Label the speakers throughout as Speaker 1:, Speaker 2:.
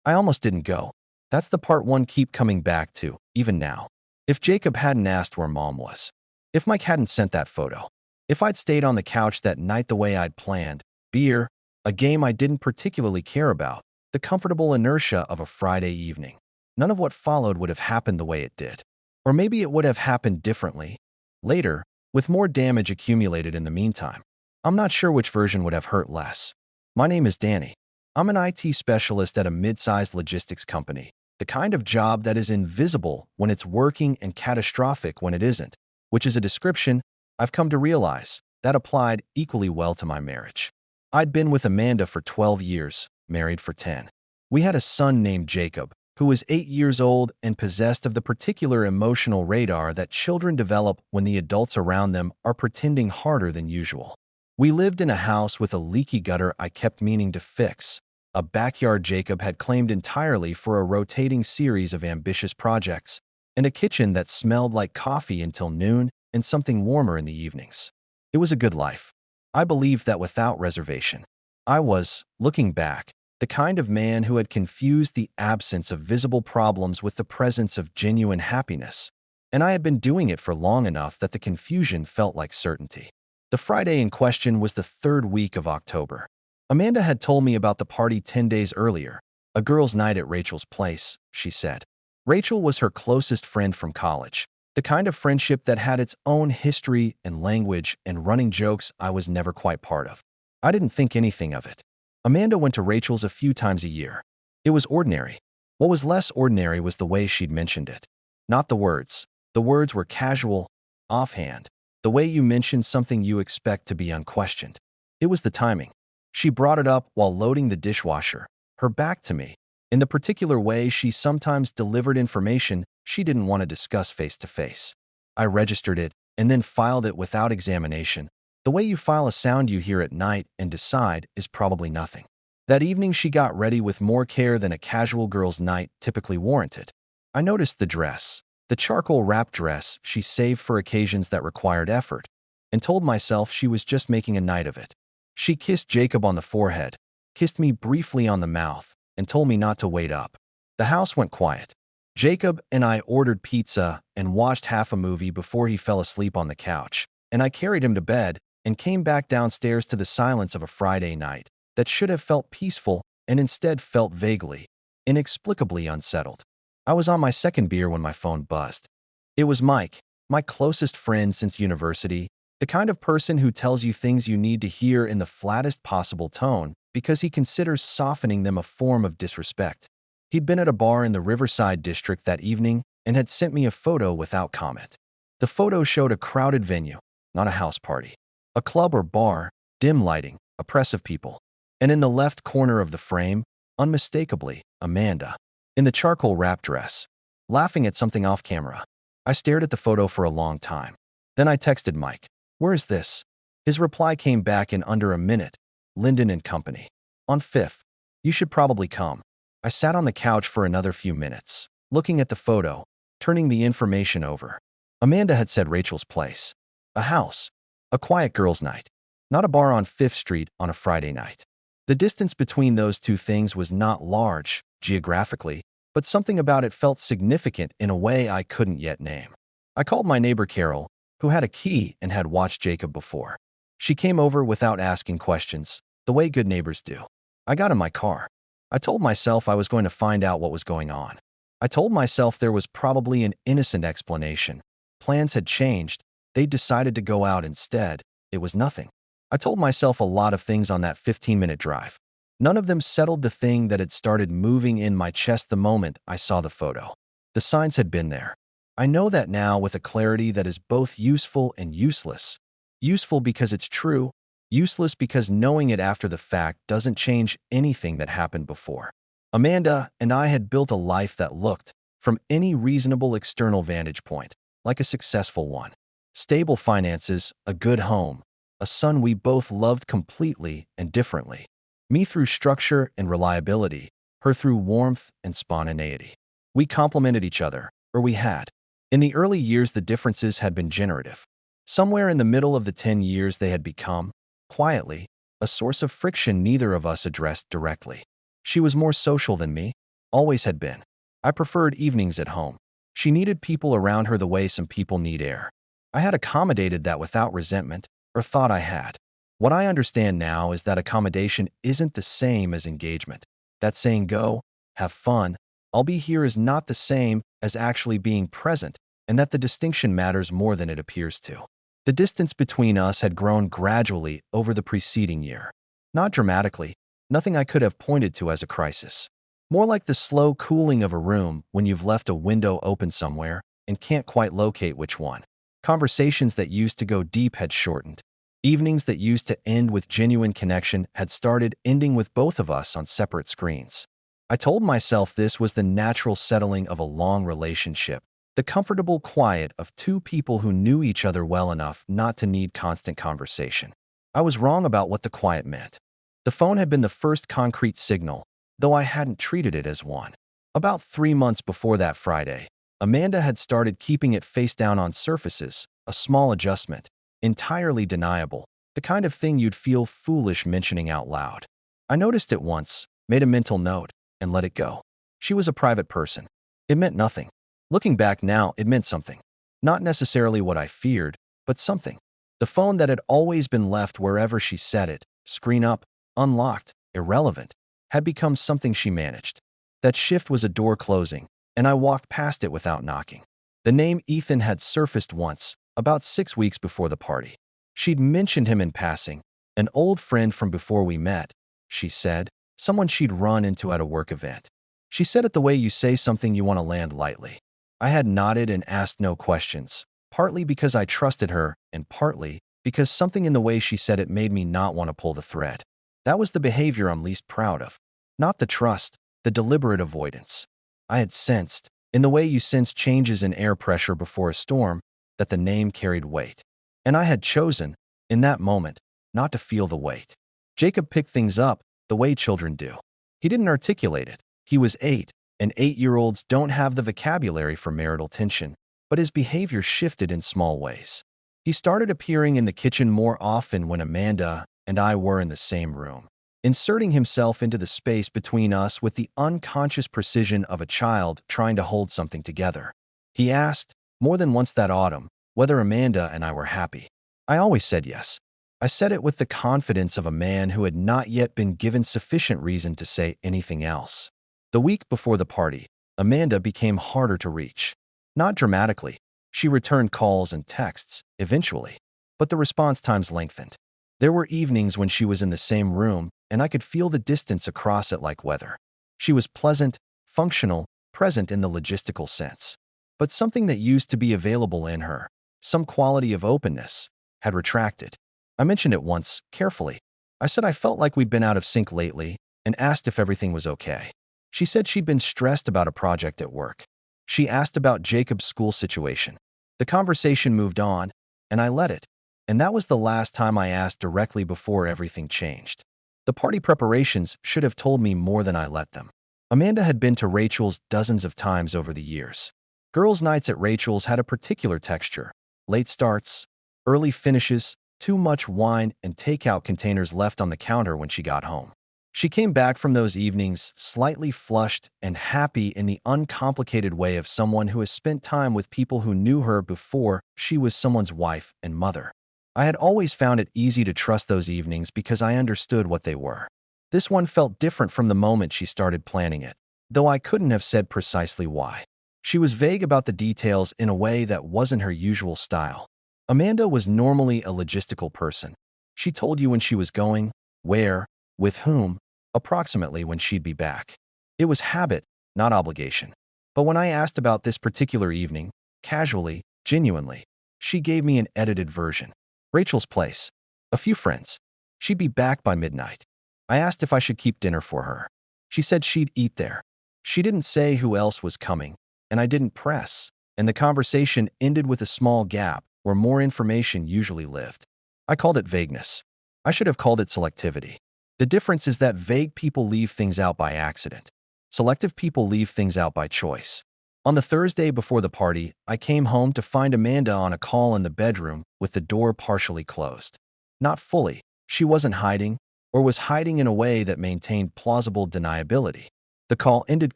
Speaker 1: I almost didn't go. That's the part one keep coming back to, even now. If Jacob hadn't asked where Mom was, if Mike hadn't sent that photo, if I'd stayed on the couch that night the way I'd planned, beer, a game I didn't particularly care about, the comfortable inertia of a Friday evening, none of what followed would have happened the way it did. Or maybe it would have happened differently, later, with more damage accumulated in the meantime. I'm not sure which version would have hurt less. My name is Danny. I'm an IT specialist at a mid-sized logistics company, the kind of job that is invisible when it's working and catastrophic when it isn't, which is a description I've come to realize that applied equally well to my marriage. I'd been with Amanda for 12 years, married for 10. We had a son named Jacob, who was 8 years old and possessed of the particular emotional radar that children develop when the adults around them are pretending harder than usual. We lived in a house with a leaky gutter I kept meaning to fix, a backyard Jacob had claimed entirely for a rotating series of ambitious projects, and a kitchen that smelled like coffee until noon and something warmer in the evenings. It was a good life. I believed that without reservation. I was, looking back, the kind of man who had confused the absence of visible problems with the presence of genuine happiness, and I had been doing it for long enough that the confusion felt like certainty. The Friday in question was the third week of October. Amanda had told me about the party 10 days earlier, a girls' night at Rachel's place, she said. Rachel was her closest friend from college, the kind of friendship that had its own history and language and running jokes I was never quite part of. I didn't think anything of it. Amanda went to Rachel's a few times a year. It was ordinary. What was less ordinary was the way she'd mentioned it. Not the words. The words were casual, offhand, the way you mention something you expect to be unquestioned. It was the timing. She brought it up while loading the dishwasher, her back to me, in the particular way she sometimes delivered information she didn't want to discuss face to face. I registered it and then filed it without examination. The way you file a sound you hear at night and decide is probably nothing. That evening she got ready with more care than a casual girl's night typically warranted. I noticed the dress, the charcoal wrap dress she saved for occasions that required effort, and told myself she was just making a night of it. She kissed Jacob on the forehead, kissed me briefly on the mouth, and told me not to wait up. The house went quiet. Jacob and I ordered pizza and watched half a movie before he fell asleep on the couch, and I carried him to bed and came back downstairs to the silence of a Friday night that should have felt peaceful and instead felt vaguely, inexplicably unsettled. I was on my second beer when my phone buzzed. It was Mike, my closest friend since university, the kind of person who tells you things you need to hear in the flattest possible tone because he considers softening them a form of disrespect. He'd been at a bar in the Riverside district that evening and had sent me a photo without comment. The photo showed a crowded venue, not a house party. A club or bar, dim lighting, oppressive people. And in the left corner of the frame, unmistakably, Amanda, in the charcoal wrap dress, laughing at something off camera. I stared at the photo for a long time. Then I texted Mike, "Where is this?" His reply came back in under a minute. Linden and Company. On 5th. You should probably come. I sat on the couch for another few minutes, looking at the photo, turning the information over. Amanda had said Rachel's place. A house. A quiet girls' night. Not a bar on 5th Street on a Friday night. The distance between those two things was not large, geographically, but something about it felt significant in a way I couldn't yet name. I called my neighbor Carol, who had a key and had watched Jacob before. She came over without asking questions, the way good neighbors do. I got in my car. I told myself I was going to find out what was going on. I told myself there was probably an innocent explanation. Plans had changed. They'd decided to go out instead. It was nothing. I told myself a lot of things on that 15-minute drive. None of them settled the thing that had started moving in my chest the moment I saw the photo. The signs had been there. I know that now with a clarity that is both useful and useless. Useful because it's true, useless because knowing it after the fact doesn't change anything that happened before. Amanda and I had built a life that looked, from any reasonable external vantage point, like a successful one. Stable finances, a good home, a son we both loved completely and differently. Me through structure and reliability, her through warmth and spontaneity. We complemented each other, or we had. In the early years, the differences had been generative. Somewhere in the middle of the 10 years, they had become, quietly, a source of friction neither of us addressed directly. She was more social than me. Always had been. I preferred evenings at home. She needed people around her the way some people need air. I had accommodated that without resentment, or thought I had. What I understand now is that accommodation isn't the same as engagement. That saying go, have fun, I'll be here is not the same as actually being present, and that the distinction matters more than it appears to. The distance between us had grown gradually over the preceding year. Not dramatically, nothing I could have pointed to as a crisis. More like the slow cooling of a room when you've left a window open somewhere and can't quite locate which one. Conversations that used to go deep had shortened. Evenings that used to end with genuine connection had started ending with both of us on separate screens. I told myself this was the natural settling of a long relationship, the comfortable quiet of two people who knew each other well enough not to need constant conversation. I was wrong about what the quiet meant. The phone had been the first concrete signal, though I hadn't treated it as one. About 3 months before that Friday, Amanda had started keeping it face down on surfaces, a small adjustment, entirely deniable, the kind of thing you'd feel foolish mentioning out loud. I noticed it once, made a mental note, and let it go. She was a private person. It meant nothing. Looking back now, it meant something. Not necessarily what I feared, but something. The phone that had always been left wherever she set it, screen up, unlocked, irrelevant, had become something she managed. That shift was a door closing, and I walked past it without knocking. The name Ethan had surfaced once, about 6 weeks before the party. She'd mentioned him in passing, an old friend from before we met, she said, someone she'd run into at a work event. She said it the way you say something you want to land lightly. I had nodded and asked no questions, partly because I trusted her and partly because something in the way she said it made me not want to pull the thread. That was the behavior I'm least proud of. Not the trust, the deliberate avoidance. I had sensed, in the way you sense changes in air pressure before a storm, that the name carried weight. And I had chosen, in that moment, not to feel the weight. Jacob picked things up the way children do. He didn't articulate it. He was 8, and 8-year-olds don't have the vocabulary for marital tension, but his behavior shifted in small ways. He started appearing in the kitchen more often when Amanda and I were in the same room, inserting himself into the space between us with the unconscious precision of a child trying to hold something together. He asked, more than once that autumn, whether Amanda and I were happy. I always said yes. I said it with the confidence of a man who had not yet been given sufficient reason to say anything else. The week before the party, Amanda became harder to reach. Not dramatically. She returned calls and texts, eventually, but the response times lengthened. There were evenings when she was in the same room, and I could feel the distance across it like weather. She was pleasant, functional, present in the logistical sense. But something that used to be available in her, some quality of openness, had retracted. I mentioned it once, carefully. I said I felt like we'd been out of sync lately, and asked if everything was okay. She said she'd been stressed about a project at work. She asked about Jacob's school situation. The conversation moved on, and I let it. And that was the last time I asked directly before everything changed. The party preparations should have told me more than I let them. Amanda had been to Rachel's dozens of times over the years. Girls' nights at Rachel's had a particular texture. Late starts, early finishes, too much wine, and takeout containers left on the counter when she got home. She came back from those evenings slightly flushed and happy in the uncomplicated way of someone who has spent time with people who knew her before she was someone's wife and mother. I had always found it easy to trust those evenings because I understood what they were. This one felt different from the moment she started planning it, though I couldn't have said precisely why. She was vague about the details in a way that wasn't her usual style. Amanda was normally a logistical person. She told you when she was going, where, with whom, approximately when she'd be back. It was habit, not obligation. But when I asked about this particular evening, casually, genuinely, she gave me an edited version. Rachel's place. A few friends. She'd be back by midnight. I asked if I should keep dinner for her. She said she'd eat there. She didn't say who else was coming, and I didn't press, and the conversation ended with a small gap where more information usually lived. I called it vagueness. I should have called it selectivity. The difference is that vague people leave things out by accident. Selective people leave things out by choice. On the Thursday before the party, I came home to find Amanda on a call in the bedroom with the door partially closed. Not fully. She wasn't hiding, or was hiding in a way that maintained plausible deniability. The call ended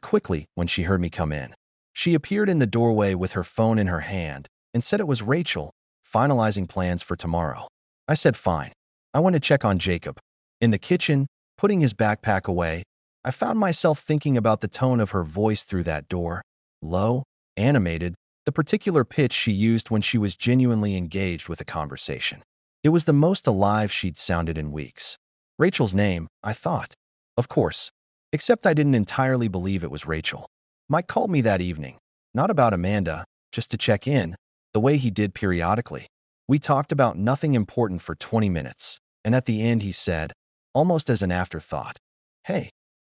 Speaker 1: quickly when she heard me come in. She appeared in the doorway with her phone in her hand and said it was Rachel, finalizing plans for tomorrow. I said fine. I went to check on Jacob. In the kitchen, putting his backpack away, I found myself thinking about the tone of her voice through that door. Low, animated, the particular pitch she used when she was genuinely engaged with a conversation. It was the most alive she'd sounded in weeks. Rachel's name, I thought. Of course. Except I didn't entirely believe it was Rachel. Mike called me that evening. Not about Amanda, just to check in, the way he did periodically. We talked about nothing important for 20 minutes, and at the end he said, almost as an afterthought, "Hey,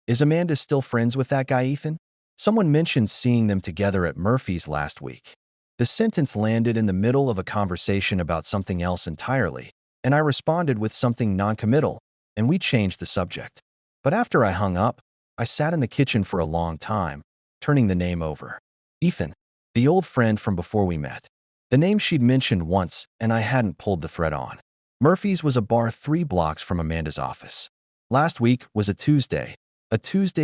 Speaker 1: is Amanda still friends with that guy Ethan? Someone mentioned seeing them together at Murphy's last week." The sentence landed in the middle of a conversation about something else entirely, and I responded with something noncommittal, and we changed the subject. But after I hung up, I sat in the kitchen for a long time, turning the name over. Ethan, the old friend from before we met. The name she'd mentioned once, and I hadn't pulled the thread on. Murphy's was a bar 3 blocks from Amanda's office. Last week was a Tuesday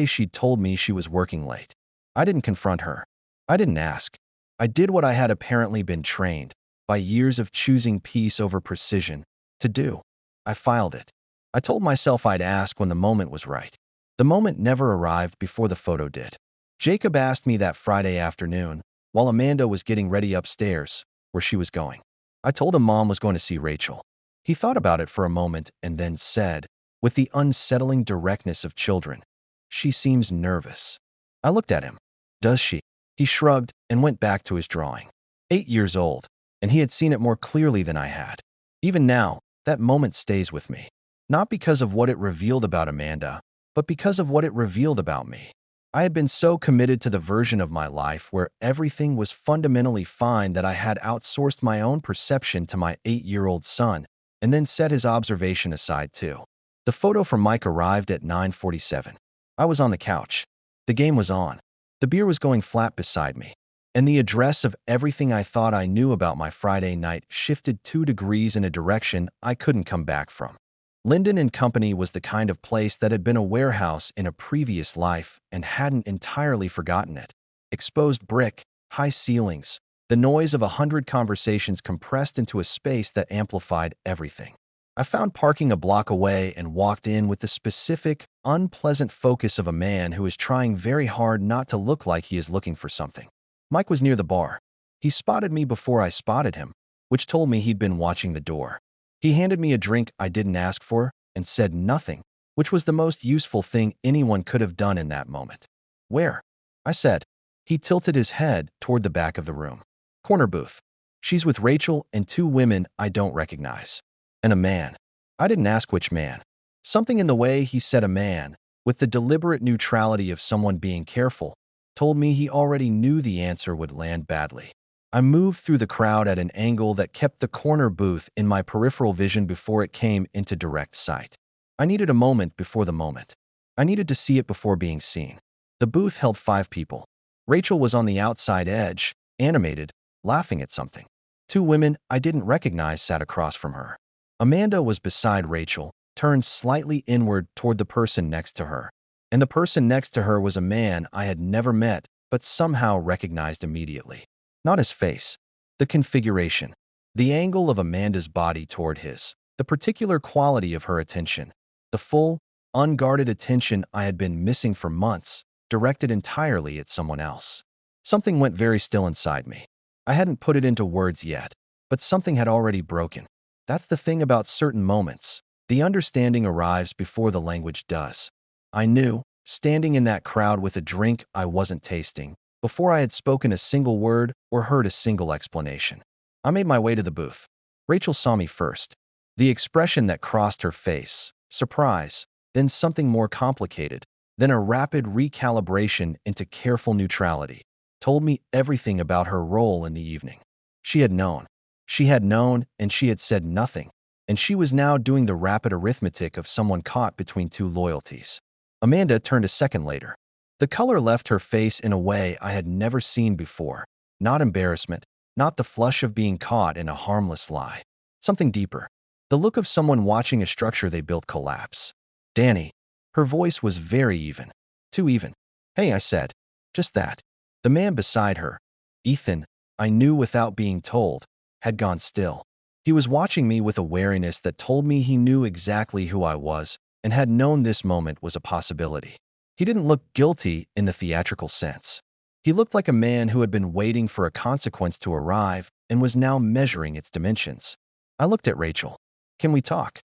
Speaker 1: she'd told me she was working late. I didn't confront her. I didn't ask. I did what I had apparently been trained, by years of choosing peace over precision, to do. I filed it. I told myself I'd ask when the moment was right. The moment never arrived before the photo did. Jacob asked me that Friday afternoon, while Amanda was getting ready upstairs, where she was going. I told him Mom was going to see Rachel. He thought about it for a moment and then said, with the unsettling directness of children, "She seems nervous." I looked at him. "Does she?" He shrugged and went back to his drawing. 8 years old, and he had seen it more clearly than I had. Even now, that moment stays with me. Not because of what it revealed about Amanda, but because of what it revealed about me. I had been so committed to the version of my life where everything was fundamentally fine that I had outsourced my own perception to my 8-year-old son, and then set his observation aside too. The photo from Mike arrived at 9:47. I was on the couch. The game was on. The beer was going flat beside me. And the address of everything I thought I knew about my Friday night shifted 2 degrees in a direction I couldn't come back from. Linden and Company was the kind of place that had been a warehouse in a previous life and hadn't entirely forgotten it. Exposed brick, high ceilings, the noise of 100 conversations compressed into a space that amplified everything. I found parking a block away and walked in with the specific, unpleasant focus of a man who is trying very hard not to look like he is looking for something. Mike was near the bar. He spotted me before I spotted him, which told me he'd been watching the door. He handed me a drink I didn't ask for and said nothing, which was the most useful thing anyone could have done in that moment. "Where?" I said. He tilted his head toward the back of the room. "Corner booth. She's with Rachel and 2 women I don't recognize. And a man." I didn't ask which man. Something in the way he said a man, with the deliberate neutrality of someone being careful, told me he already knew the answer would land badly. I moved through the crowd at an angle that kept the corner booth in my peripheral vision before it came into direct sight. I needed a moment before the moment. I needed to see it before being seen. The booth held 5 people. Rachel was on the outside edge, animated, laughing at something. 2 women I didn't recognize sat across from her. Amanda was beside Rachel, turned slightly inward toward the person next to her. And the person next to her was a man I had never met but somehow recognized immediately. Not his face, the configuration, the angle of Amanda's body toward his, the particular quality of her attention, the full, unguarded attention I had been missing for months, directed entirely at someone else. Something went very still inside me. I hadn't put it into words yet, but something had already broken. That's the thing about certain moments. The understanding arrives before the language does. I knew, standing in that crowd with a drink I wasn't tasting, before I had spoken a single word or heard a single explanation. I made my way to the booth. Rachel saw me first. The expression that crossed her face, surprise, then something more complicated, then a rapid recalibration into careful neutrality, told me everything about her role in the evening. She had known. She had known, and she had said nothing, and she was now doing the rapid arithmetic of someone caught between 2 loyalties. Amanda turned a second later. The color left her face in a way I had never seen before. Not embarrassment, not the flush of being caught in a harmless lie. Something deeper. The look of someone watching a structure they built collapse. "Danny." Her voice was very even. Too even. Hey, I said. Just that. The man beside her, Ethan, I knew without being told, had gone still. He was watching me with a wariness that told me he knew exactly who I was and had known this moment was a possibility. He didn't look guilty in the theatrical sense. He looked like a man who had been waiting for a consequence to arrive and was now measuring its dimensions. I looked at Rachel. Can we talk?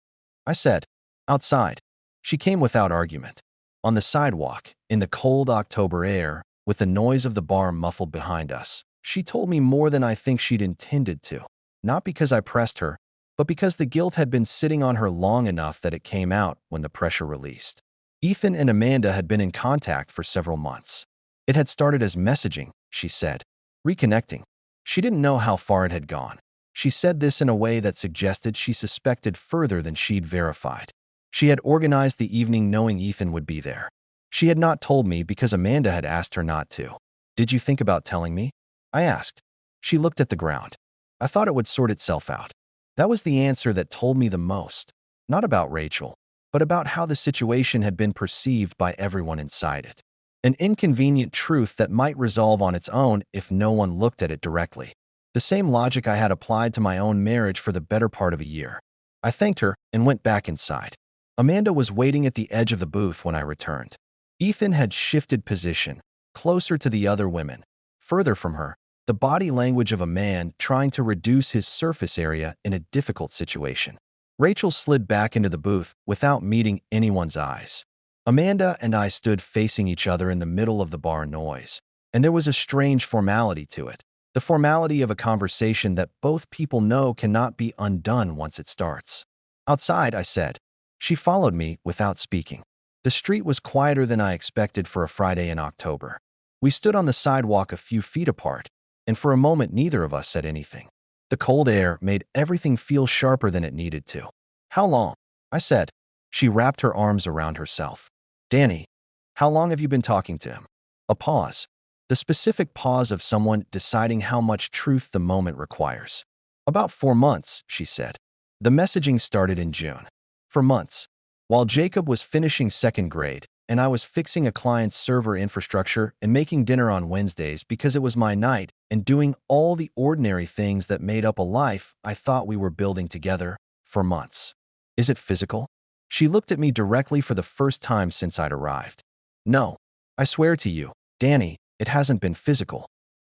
Speaker 1: I said. Outside. She came without argument. On the sidewalk, in the cold October air, with the noise of the bar muffled behind us, she told me more than I think she'd intended to. Not because I pressed her, but because the guilt had been sitting on her long enough that it came out when the pressure released. Ethan and Amanda had been in contact for several months. It had started as messaging, she said, reconnecting. She didn't know how far it had gone. She said this in a way that suggested she suspected further than she'd verified. She had organized the evening knowing Ethan would be there. She had not told me because Amanda had asked her not to. Did you think about telling me? I asked. She looked at the ground. I thought it would sort itself out. That was the answer that told me the most. Not about Rachel, but about how the situation had been perceived by everyone inside it. An inconvenient truth that might resolve on its own if no one looked at it directly. The same logic I had applied to my own marriage for the better part of a year. I thanked her and went back inside. Amanda was waiting at the edge of the booth when I returned. Ethan had shifted position, closer to the other women, further from her, the body language of a man trying to reduce his surface area in a difficult situation. Rachel slid back into the booth without meeting anyone's eyes. Amanda and I stood facing each other in the middle of the bar noise, and there was a strange formality to it. The formality of a conversation that both people know cannot be undone once it starts. Outside, I said. She followed me without speaking. The street was quieter than I expected for a Friday in October. We stood on the sidewalk a few feet apart, and for a moment neither of us said anything. The cold air made everything feel sharper than it needed to. How long? I said. She wrapped her arms around herself. Danny, how long have you been talking to him? A pause. The specific pause of someone deciding how much truth the moment requires. About 4 months, she said. The messaging started in June. For months. While Jacob was finishing second grade, and I was fixing a client's server infrastructure and making dinner on Wednesdays because it was my night, and doing all the ordinary things that made up a life I thought we were building together, for months. Is it physical? She looked at me directly for the first time since I'd arrived. No. I swear to you, Danny, it hasn't been physical.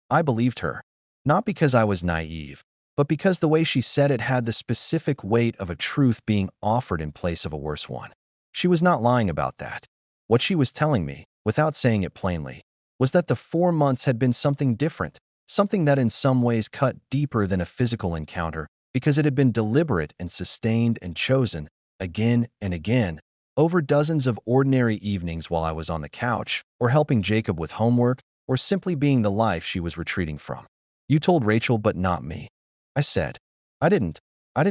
Speaker 1: I believed her. Not because I was naive, but because the way she said it had the specific weight of a truth being offered in place of a worse one. She was not lying about that. What she was telling me, without saying it plainly, was that the 4 months had been something different, something that in some ways cut deeper than a physical encounter because it had been deliberate and sustained and chosen, again and again, over dozens of ordinary evenings while I was on the couch, or helping Jacob with homework, or simply being the life she was retreating from. You told Rachel but not me. I said. I didn't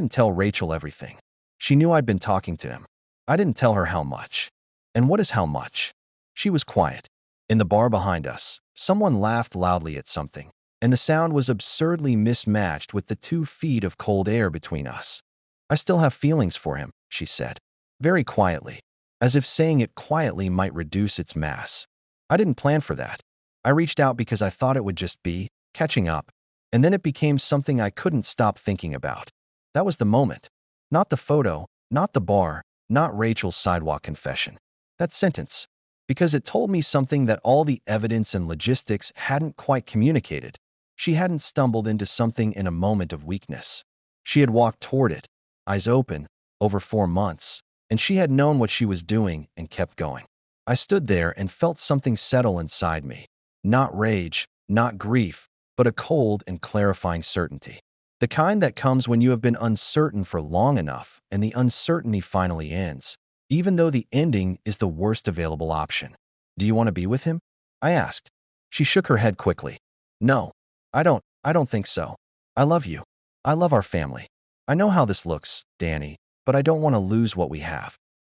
Speaker 1: tell Rachel everything. She knew I'd been talking to him. I didn't tell her how much. And what is how much? She was quiet. In the bar behind us, someone laughed loudly at something, and the sound was absurdly mismatched with the 2 feet of cold air between us. I still have feelings for him, she said, very quietly, as if saying it quietly might reduce its mass. I didn't plan for that. I reached out because I thought it would just be catching up, and then it became something I couldn't stop thinking about. That was the moment. Not the photo, not the bar, not Rachel's sidewalk confession. That sentence. Because it told me something that all the evidence and logistics hadn't quite communicated. She hadn't stumbled into something in a moment of weakness. She had walked toward it, eyes open, over 4 months, and she had known what she was doing and kept going. I stood there and felt something settle inside me. Not rage, not grief, but a cold and clarifying certainty. The kind that comes when you have been uncertain for long enough and the uncertainty finally ends, even though the ending is the worst available option. Do you want to be with him? I asked. She shook her head quickly. No, I don't think so. I love you. I love our family. I know how this looks, Danny, but I don't want to lose what we have.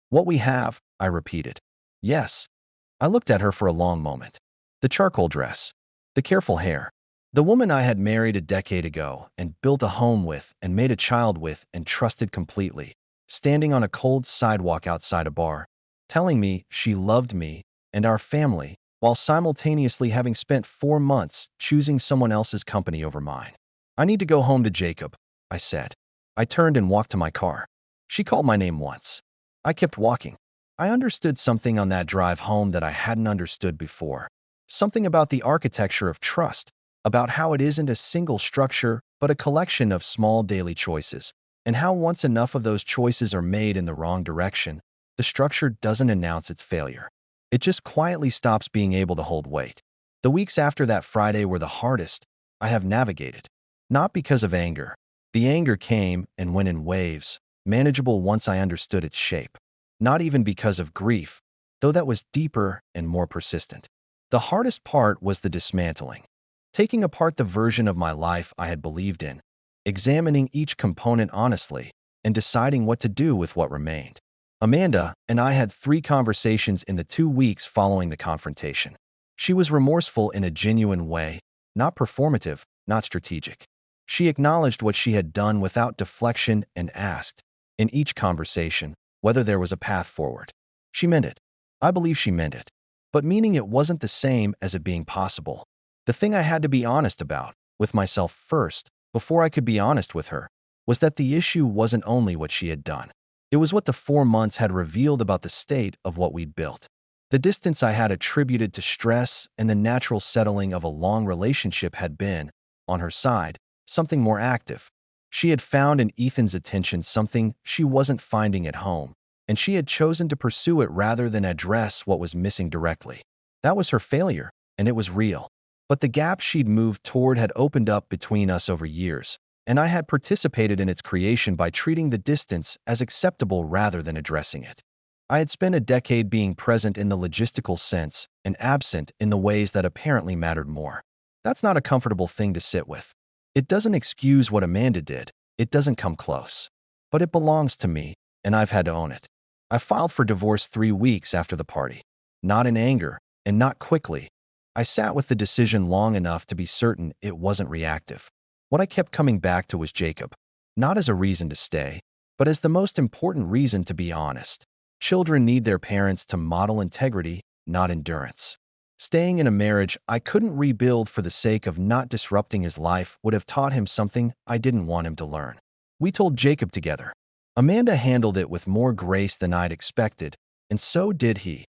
Speaker 1: What we have, I repeated. Yes. I looked at her for a long moment. The charcoal dress, the careful hair, the woman I had married a decade ago and built a home with and made a child with and trusted completely, standing on a cold sidewalk outside a bar, telling me she loved me and our family while simultaneously having spent 4 months choosing someone else's company over mine. I need to go home to Jacob, I said. I turned and walked to my car. She called my name once. I kept walking. I understood something on that drive home that I hadn't understood before. Something about the architecture of trust, about how it isn't a single structure, but a collection of small daily choices, and how once enough of those choices are made in the wrong direction, the structure doesn't announce its failure. It just quietly stops being able to hold weight. The weeks after that Friday were the hardest I have navigated. Not because of anger. The anger came and went in waves, manageable once I understood its shape. Not even because of grief, though that was deeper and more persistent. The hardest part was the dismantling. Taking apart the version of my life I had believed in, examining each component honestly, and deciding what to do with what remained. Amanda and I had 3 conversations in the 2 weeks following the confrontation. She was remorseful in a genuine way, not performative, not strategic. She acknowledged what she had done without deflection and asked, in each conversation, whether there was a path forward. She meant it. I believe she meant it. But meaning it wasn't the same as it being possible. The thing I had to be honest about, with myself first, before I could be honest with her, was that the issue wasn't only what she had done. It was what the 4 months had revealed about the state of what we'd built. The distance I had attributed to stress and the natural settling of a long relationship had been, on her side, something more active. She had found in Ethan's attention something she wasn't finding at home, and she had chosen to pursue it rather than address what was missing directly. That was her failure, and it was real. But the gap she'd moved toward had opened up between us over years, and I had participated in its creation by treating the distance as acceptable rather than addressing it. I had spent a decade being present in the logistical sense and absent in the ways that apparently mattered more. That's not a comfortable thing to sit with. It doesn't excuse what Amanda did. It doesn't come close. But it belongs to me, and I've had to own it. I filed for divorce 3 weeks after the party. Not in anger, and not quickly. I sat with the decision long enough to be certain it wasn't reactive. What I kept coming back to was Jacob. Not as a reason to stay, but as the most important reason to be honest. Children need their parents to model integrity, not endurance. Staying in a marriage I couldn't rebuild for the sake of not disrupting his life would have taught him something I didn't want him to learn. We told Jacob together. Amanda handled it with more grace than I'd expected, and so did he.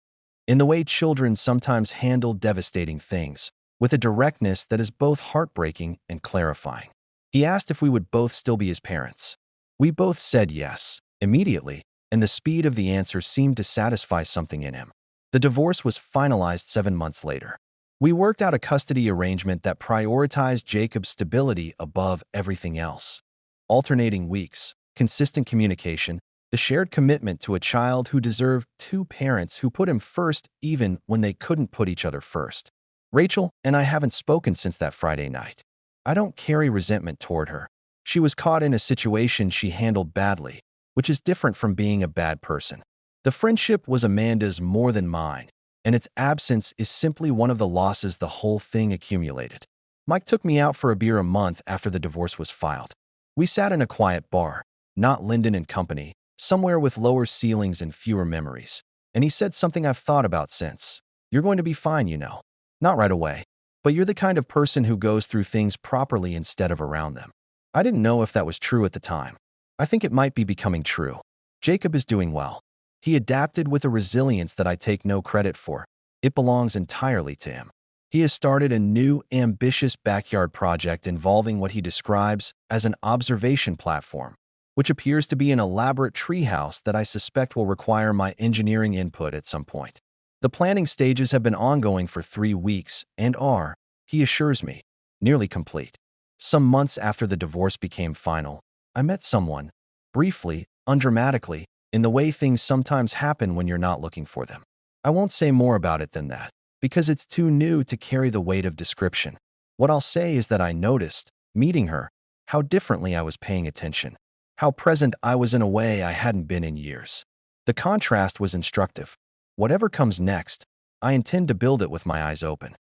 Speaker 1: In the way children sometimes handle devastating things, with a directness that is both heartbreaking and clarifying. He asked if we would both still be his parents. We both said yes, immediately, and the speed of the answer seemed to satisfy something in him. The divorce was finalized 7 months later. We worked out a custody arrangement that prioritized Jacob's stability above everything else. Alternating weeks, consistent communication, the shared commitment to a child who deserved 2 parents who put him first even when they couldn't put each other first. Rachel and I haven't spoken since that Friday night. I don't carry resentment toward her. She was caught in a situation she handled badly, which is different from being a bad person. The friendship was Amanda's more than mine, and its absence is simply one of the losses the whole thing accumulated. Mike took me out for a beer a month after the divorce was filed. We sat in a quiet bar, not Linden and Company, somewhere with lower ceilings and fewer memories, and he said something I've thought about since. You're going to be fine, you know. Not right away, but you're the kind of person who goes through things properly instead of around them. I didn't know if that was true at the time. I think it might be becoming true. Jacob is doing well. He adapted with a resilience that I take no credit for. It belongs entirely to him. He has started a new, ambitious backyard project involving what he describes as an observation platform, which appears to be an elaborate treehouse that I suspect will require my engineering input at some point. The planning stages have been ongoing for 3 weeks and are, he assures me, nearly complete. Some months after the divorce became final, I met someone, briefly, undramatically, in the way things sometimes happen when you're not looking for them. I won't say more about it than that, because it's too new to carry the weight of description. What I'll say is that I noticed, meeting her, how differently I was paying attention, how present I was in a way I hadn't been in years. The contrast was instructive. Whatever comes next, I intend to build it with my eyes open.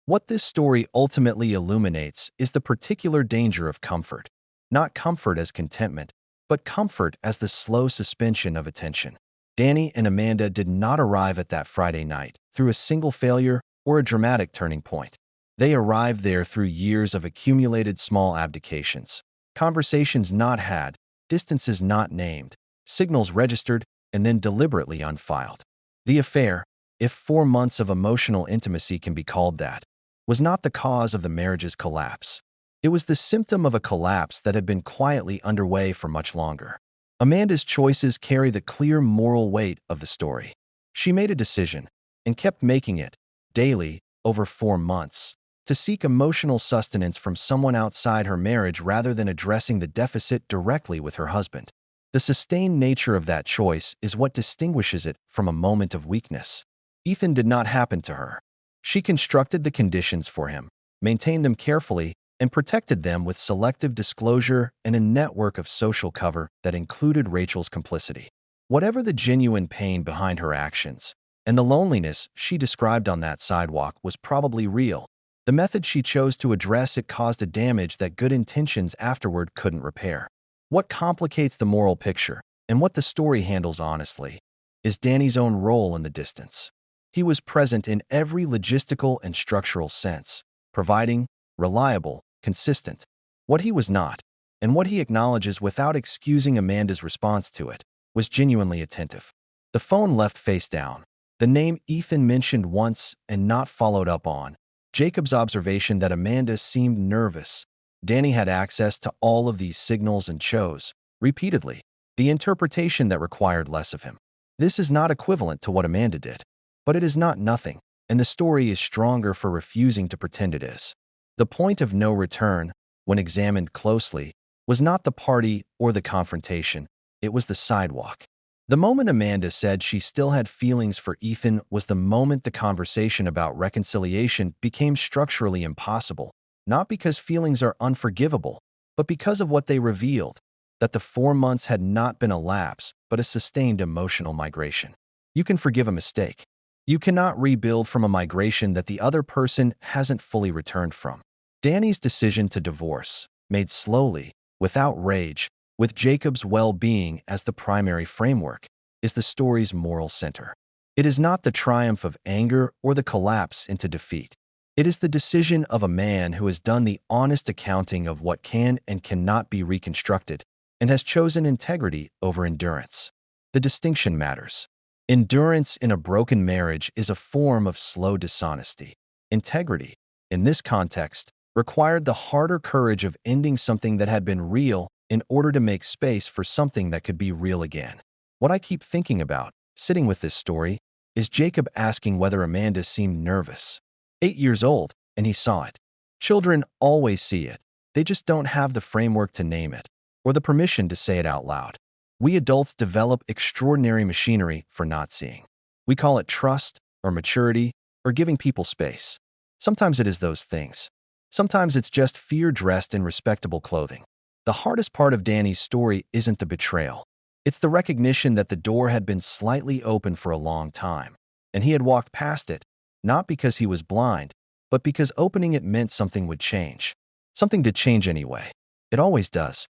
Speaker 1: What this story ultimately illuminates is the particular danger of comfort. Not comfort as contentment, but comfort as the slow suspension of attention. Danny and Amanda did not arrive at that Friday night through a single failure or a dramatic turning point. They arrived there through years of accumulated small abdications, conversations not had, distances not named, signals registered and then deliberately unfiled. The affair, if 4 months of emotional intimacy can be called that, was not the cause of the marriage's collapse. It was the symptom of a collapse that had been quietly underway for much longer. Amanda's choices carry the clear moral weight of the story. She made a decision, and kept making it, daily, over 4 months, to seek emotional sustenance from someone outside her marriage rather than addressing the deficit directly with her husband. The sustained nature of that choice is what distinguishes it from a moment of weakness. Ethan did not happen to her. She constructed the conditions for him, maintained them carefully, and protected them with selective disclosure and a network of social cover that included Rachel's complicity. Whatever the genuine pain behind her actions, and the loneliness she described on that sidewalk was probably real, the method she chose to address it caused a damage that good intentions afterward couldn't repair. What complicates the moral picture, and what the story handles honestly, is Danny's own role in the distance. He was present in every logistical and structural sense, providing, reliable, consistent. What he was not, and what he acknowledges without excusing Amanda's response to it, was genuinely attentive. The phone left face down, the name Ethan mentioned once and not followed up on, Jacob's observation that Amanda seemed nervous. Danny had access to all of these signals and chose, repeatedly, the interpretation that required less of him. This is not equivalent to what Amanda did, but it is not nothing, and the story is stronger for refusing to pretend it is. The point of no return, when examined closely, was not the party or the confrontation, it was the sidewalk. The moment Amanda said she still had feelings for Ethan was the moment the conversation about reconciliation became structurally impossible, not because feelings are unforgivable, but because of what they revealed, that the 4 months had not been a lapse, but a sustained emotional migration. You can forgive a mistake. You cannot rebuild from a migration that the other person hasn't fully returned from. Danny's decision to divorce, made slowly, without rage, with Jacob's well-being as the primary framework, is the story's moral center. It is not the triumph of anger or the collapse into defeat. It is the decision of a man who has done the honest accounting of what can and cannot be reconstructed, and has chosen integrity over endurance. The distinction matters. Endurance in a broken marriage is a form of slow dishonesty. Integrity, in this context, required the harder courage of ending something that had been real in order to make space for something that could be real again. What I keep thinking about, sitting with this story, is Jacob asking whether Amanda seemed nervous. 8 years old, and he saw it. Children always see it. They just don't have the framework to name it, or the permission to say it out loud. We adults develop extraordinary machinery for not seeing. We call it trust, or maturity, or giving people space. Sometimes it is those things. Sometimes it's just fear dressed in respectable clothing. The hardest part of Danny's story isn't the betrayal. It's the recognition that the door had been slightly open for a long time, and he had walked past it, not because he was blind, but because opening it meant something would change. Something did change anyway. It always does.